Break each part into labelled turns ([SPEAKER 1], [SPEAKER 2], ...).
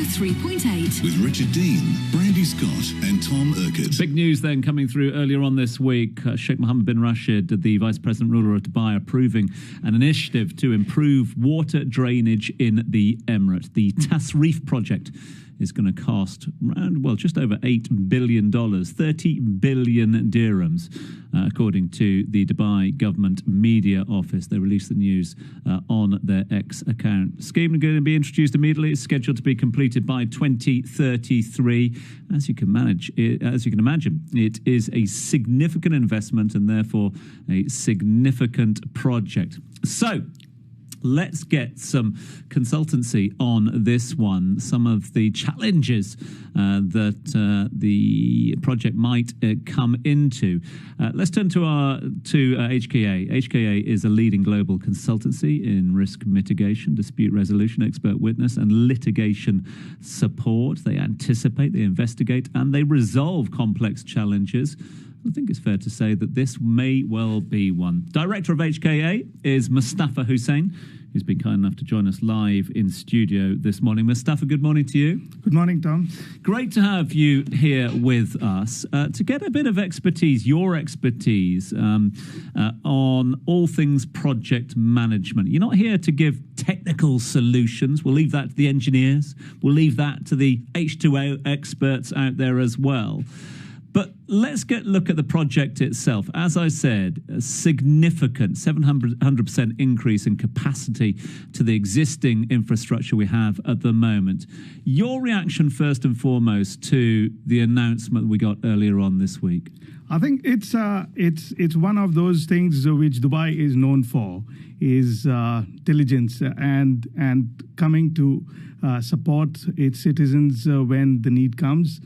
[SPEAKER 1] 103.8.
[SPEAKER 2] With Richard Dean, Brandy Scott and Tom Urquhart.
[SPEAKER 3] Big news then coming through earlier on this week. Sheikh Mohammed bin Rashid, the Vice President ruler of Dubai, approving an initiative to improve water drainage in the Emirate. The Tasreef project is going to cost around, just over $8 billion, 30 billion dirhams, according to the Dubai government media office. They released the news on their X account. Scheme is going to be introduced immediately. It's scheduled to be completed by 2033. As you can imagine, it is a significant investment and therefore a significant project. So, let's get some consultancy on this one. Some of the challenges that the project might come into. Let's turn to HKA. HKA is a leading global consultancy in risk mitigation, dispute resolution, expert witness, and litigation support. They anticipate, they investigate, and they resolve complex challenges. I think it's fair to say that this may well be one. Director of HKA is Mustafa Hussain, who's been kind enough to join us live in studio this morning. Mustafa, good morning to you.
[SPEAKER 4] Good morning, Tom.
[SPEAKER 3] Great to have you here with us to get a bit of expertise, your expertise on all things project management. You're not here to give technical solutions. We'll leave that to the engineers. We'll leave that to the H2O experts out there as well. But let's look at the project itself. As I said, a significant 700% increase in capacity to the existing infrastructure we have at the moment. Your reaction first and foremost to the announcement we got earlier on this week?
[SPEAKER 4] I think it's one of those things which Dubai is known for, is diligence and coming to support its citizens when the need comes.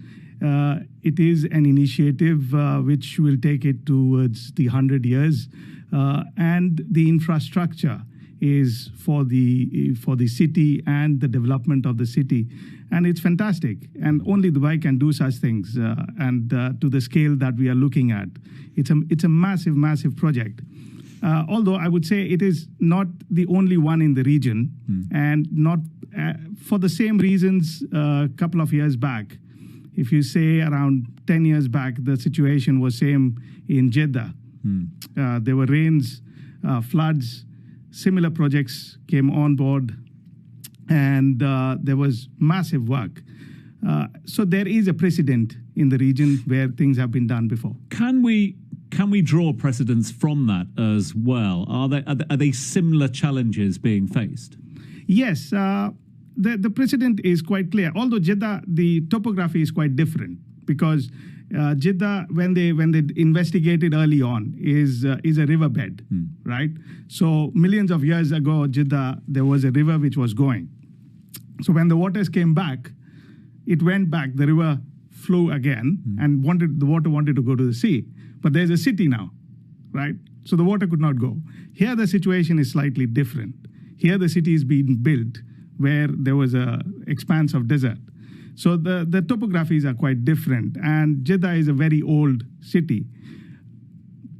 [SPEAKER 4] It is an initiative which will take it towards the 100 years, and the infrastructure is for the city and the development of the city, and it's fantastic. And only Dubai can do such things, and to the scale that we are looking at, it's a massive project. Although I would say it is not the only one in the region, and not for the same reasons a couple of years back. If you say around 10 years back, the situation was same in Jeddah. There were rains, floods, similar projects came on board, and there was massive work. So there is a precedent in the region where things have been done before.
[SPEAKER 3] Can we draw precedents from that as well? Are they similar challenges being faced?
[SPEAKER 4] Yes. The precedent is quite clear. Although Jeddah, the topography is quite different, because Jeddah, when they investigated early on, is a riverbed, right? So millions of years ago, Jeddah, there was a river which was going. So when the waters came back, it went back. The river flew again, and the water wanted to go to the sea. But there's a city now, right? So the water could not go. Here the situation is slightly different. Here the city is being built where there was an expanse of desert. So the topographies are quite different, and Jeddah is a very old city.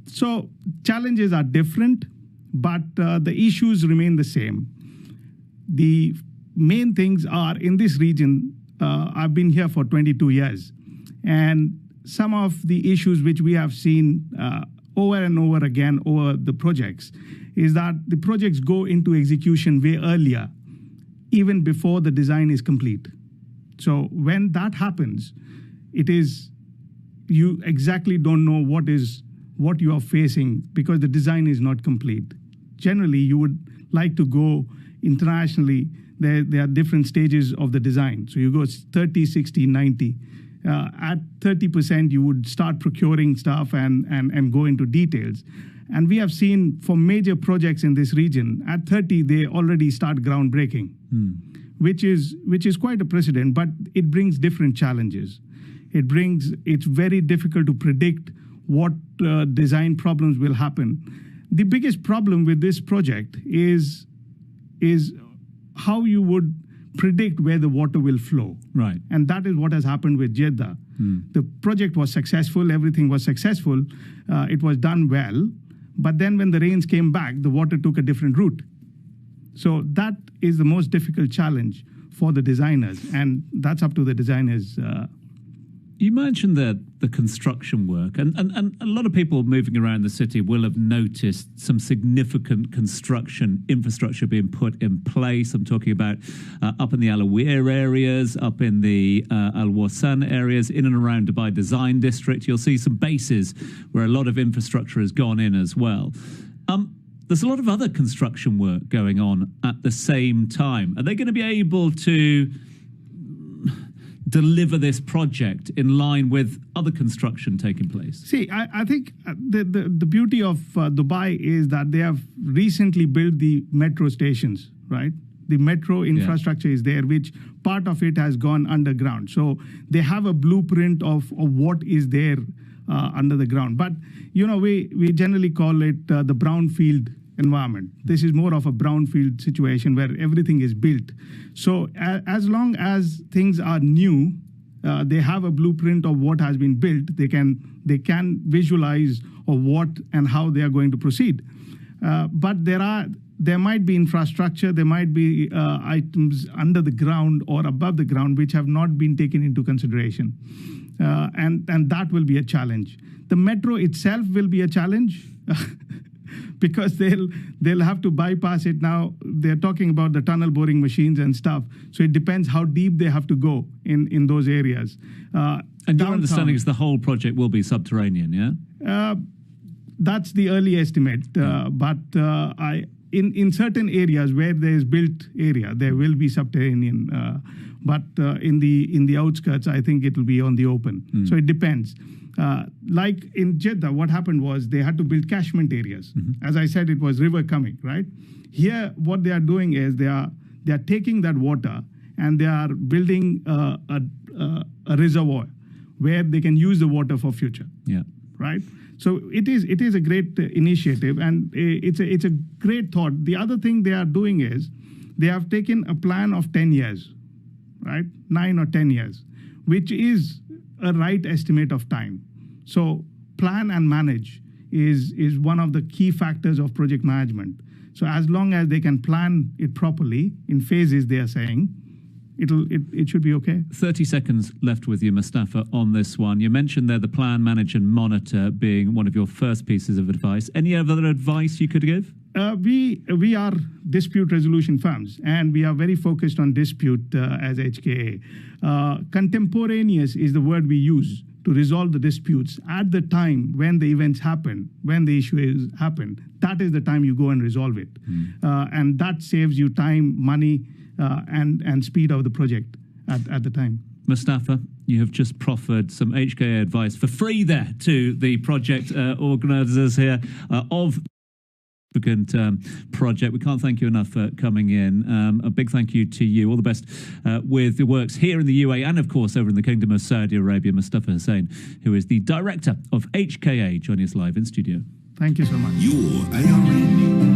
[SPEAKER 4] So challenges are different, but the issues remain the same. The main things are, in this region, I've been here for 22 years, and some of the issues which we have seen over and over again over the projects is that the projects go into execution way earlier, even before the design is complete. So when that happens, you exactly don't know what you are facing, because the design is not complete. Generally, you would like to go internationally. There are different stages of the design. So you go 30, 60, 90. At 30%, you would start procuring stuff and go into details. And we have seen for major projects in this region, at 30, they already start groundbreaking, which is quite a precedent, but it brings different challenges. It's very difficult to predict what design problems will happen. The biggest problem with this project is how you would predict where the water will flow.
[SPEAKER 3] Right.
[SPEAKER 4] And that is what has happened with Jeddah. The project was successful, everything was successful, it was done well, but then when the rains came back, the water took a different route. So that is the most difficult challenge for the designers, and that's up to the designers.
[SPEAKER 3] You mentioned the construction work, and a lot of people moving around the city will have noticed some significant construction infrastructure being put in place. I'm talking about up in the Alawir areas, up in the Al Wasan areas, in and around Dubai Design District. You'll see some bases where a lot of infrastructure has gone in as well. There's a lot of other construction work going on at the same time. Are they going to be able to deliver this project in line with other construction taking place?
[SPEAKER 4] See, I think the beauty of Dubai is that they have recently built the metro stations, right? The metro infrastructure is there, which part of it has gone underground. So they have a blueprint of what is there under the ground. But, we generally call it the brownfield environment. This is more of a brownfield situation where everything is built. So as long as things are new, they have a blueprint of what has been built. They can visualize of what and how they are going to proceed. But there might be infrastructure, there might be items under the ground or above the ground which have not been taken into consideration, and that will be a challenge. The metro itself will be a challenge. Because they'll have to bypass it now. They're talking about the tunnel boring machines and stuff. So it depends how deep they have to go in those areas.
[SPEAKER 3] And your understanding is the whole project will be subterranean, yeah?
[SPEAKER 4] That's the early estimate. But in certain areas where there is built area, there will be subterranean. But in the outskirts, I think it will be on the open. So it depends. Like in Jeddah, what happened was they had to build catchment areas. As I said, it was river coming, right? Here, what they are doing is they are taking that water and they are building a reservoir where they can use the water for future.
[SPEAKER 3] Yeah.
[SPEAKER 4] Right. So it is a great initiative, and it's a great thought. The other thing they are doing is they have taken a plan of 10 years, right? 9 or 10 years, which is a right estimate of time. So plan and manage is one of the key factors of project management. So as long as they can plan it properly in phases, they are saying, it should be okay.
[SPEAKER 3] 30 seconds left with you, Mustafa, on this one. You mentioned there the plan, manage and monitor being one of your first pieces of advice. Any other advice you could give?
[SPEAKER 4] We are dispute resolution firms, and we are very focused on dispute as HKA. Contemporaneous is the word we use to resolve the disputes at the time when the events happen, when the issue happen. That is the time you go and resolve it. And that saves you time, money, and speed of the project at the time.
[SPEAKER 3] Mustafa, you have just proffered some HKA advice for free there to the project organisers here of the project. We can't thank you enough for coming in. A big thank you to you. All the best with the works here in the UAE and, of course, over in the Kingdom of Saudi Arabia. Mustafa Hussain, who is the director of HKA, joining us live in studio.
[SPEAKER 4] Thank you so much.
[SPEAKER 2] Your ARN